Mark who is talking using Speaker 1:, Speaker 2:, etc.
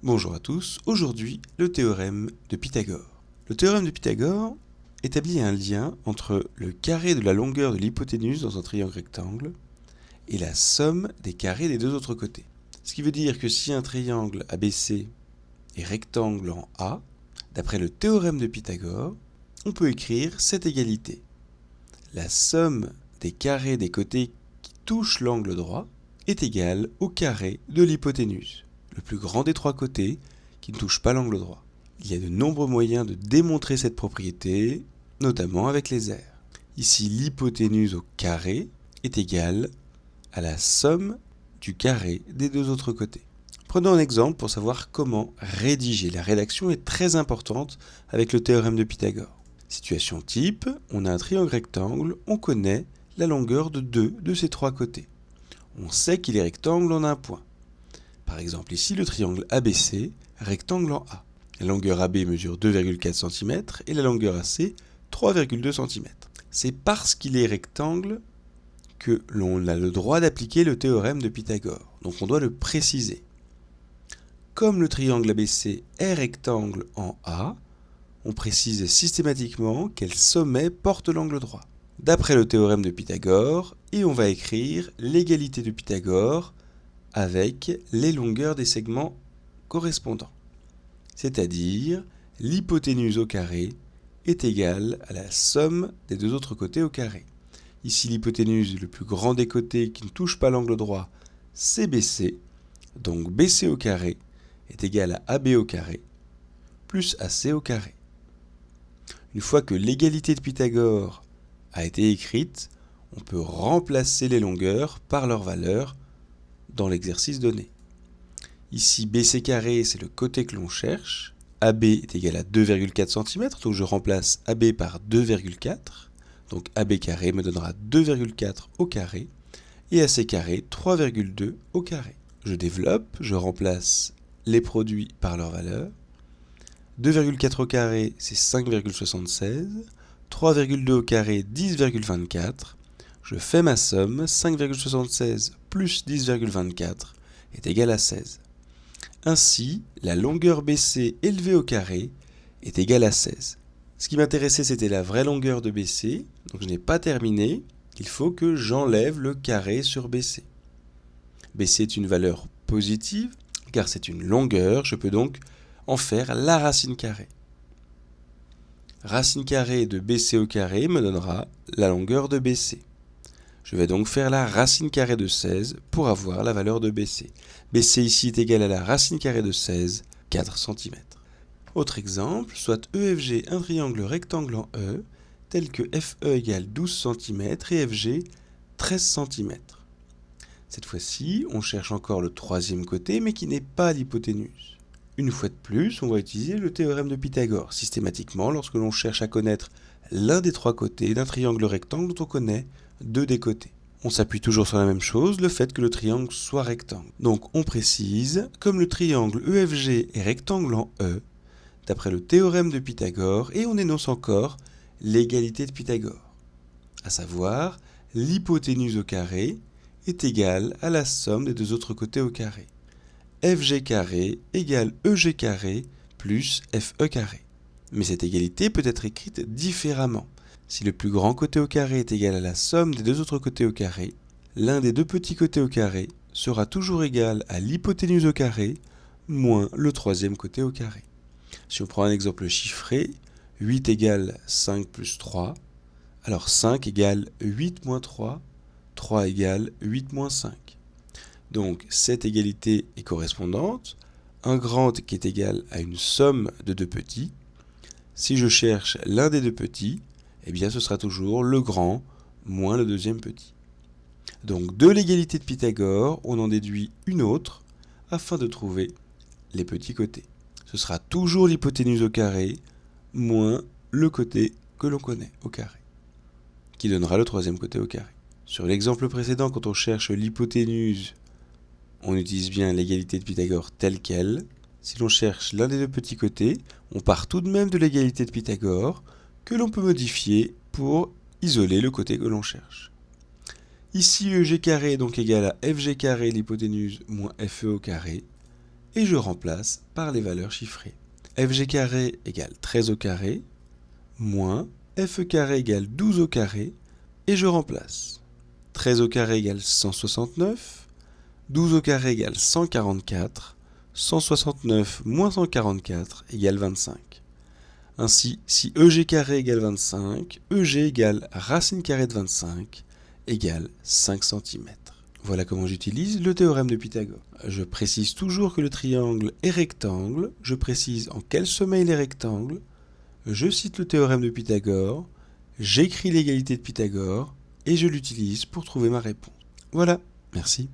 Speaker 1: Bonjour à tous, aujourd'hui le théorème de Pythagore. Le théorème de Pythagore établit un lien entre le carré de la longueur de l'hypoténuse dans un triangle rectangle et la somme des carrés des deux autres côtés. Ce qui veut dire que si un triangle ABC est rectangle en A, d'après le théorème de Pythagore, on peut écrire cette égalité. La somme des carrés des côtés qui touchent l'angle droit est égale au carré de l'hypoténuse, le plus grand des trois côtés qui ne touche pas l'angle droit. Il y a de nombreux moyens de démontrer cette propriété, notamment avec les aires. Ici, l'hypoténuse au carré est égale à la somme du carré des deux autres côtés. Prenons un exemple pour savoir comment rédiger. La rédaction est très importante avec le théorème de Pythagore. Situation type, on a un triangle rectangle, on connaît la longueur de deux de ses trois côtés. On sait qu'il est rectangle en un point. Par exemple ici le triangle ABC, rectangle en A. La longueur AB mesure 2,4 cm et la longueur AC 3,2 cm. C'est parce qu'il est rectangle que l'on a le droit d'appliquer le théorème de Pythagore. Donc on doit le préciser. Comme le triangle ABC est rectangle en A, on précise systématiquement quel sommet porte l'angle droit. D'après le théorème de Pythagore, et on va écrire l'égalité de Pythagore avec les longueurs des segments correspondants. C'est-à-dire, l'hypoténuse au carré est égale à la somme des deux autres côtés au carré. Ici, l'hypoténuse, le plus grand des côtés qui ne touche pas l'angle droit, c'est BC. Donc BC au carré est égal à AB au carré plus AC au carré. Une fois que l'égalité de Pythagore a été écrite, on peut remplacer les longueurs par leur valeur dans l'exercice donné. Ici, BC carré, c'est le côté que l'on cherche. AB est égal à 2,4 cm, donc je remplace AB par 2,4. Donc AB carré me donnera 2,4 au carré. Et AC carré, 3,2 au carré. Je développe, je remplace les produits par leur valeur. 2,4 au carré, c'est 5,76. 3,2 au carré, 10,24. Je fais ma somme, 5,76 plus 10,24 est égal à 16. Ainsi, la longueur BC élevée au carré est égale à 16. Ce qui m'intéressait, c'était la vraie longueur de BC, donc je n'ai pas terminé. Il faut que j'enlève le carré sur BC. BC est une valeur positive, car c'est une longueur, je peux donc en faire la racine carrée. Racine carrée de BC au carré me donnera la longueur de BC. Je vais donc faire la racine carrée de 16 pour avoir la valeur de BC. BC ici est égal à la racine carrée de 16, 4 cm. Autre exemple, soit EFG un triangle rectangle en E, tel que FE égale 12 cm et FG 13 cm. Cette fois-ci, on cherche encore le troisième côté, mais qui n'est pas l'hypoténuse. Une fois de plus, on va utiliser le théorème de Pythagore, systématiquement lorsque l'on cherche à connaître l'un des trois côtés d'un triangle rectangle dont on connaît deux des côtés. On s'appuie toujours sur la même chose, le fait que le triangle soit rectangle. Donc on précise, comme le triangle EFG est rectangle en E, d'après le théorème de Pythagore, et on énonce encore l'égalité de Pythagore, à savoir l'hypoténuse au carré est égale à la somme des deux autres côtés au carré. FG carré égale EG carré plus FE carré. Mais cette égalité peut être écrite différemment. Si le plus grand côté au carré est égal à la somme des deux autres côtés au carré, l'un des deux petits côtés au carré sera toujours égal à l'hypoténuse au carré moins le troisième côté au carré. Si on prend un exemple chiffré, 8 égale 5 plus 3, alors 5 égale 8 moins 3, 3 égale 8 moins 5. Donc cette égalité est correspondante, un grand qui est égal à une somme de deux petits. Si je cherche l'un des deux petits, eh bien ce sera toujours le grand moins le deuxième petit. Donc de l'égalité de Pythagore, on en déduit une autre afin de trouver les petits côtés. Ce sera toujours l'hypoténuse au carré moins le côté que l'on connaît au carré, qui donnera le troisième côté au carré. Sur l'exemple précédent, quand on cherche l'hypoténuse, on utilise bien l'égalité de Pythagore telle qu'elle. Si l'on cherche l'un des deux petits côtés, on part tout de même de l'égalité de Pythagore que l'on peut modifier pour isoler le côté que l'on cherche. Ici, EG carré est donc égal à FG carré l'hypoténuse moins FE au carré. et je remplace par les valeurs chiffrées. Fg carré égale 13 au carré, moins Fe carré égale 12 au carré, et je remplace. 13 au carré égale 169, 12 au carré égale 144, 169 moins 144 égale 25. Ainsi, si Eg carré égale 25, Eg égale racine carrée de 25 égale 5 cm. Voilà comment j'utilise le théorème de Pythagore. Je précise toujours que le triangle est rectangle, je précise en quel sommet il est rectangle, je cite le théorème de Pythagore, j'écris l'égalité de Pythagore et je l'utilise pour trouver ma réponse. Voilà, merci.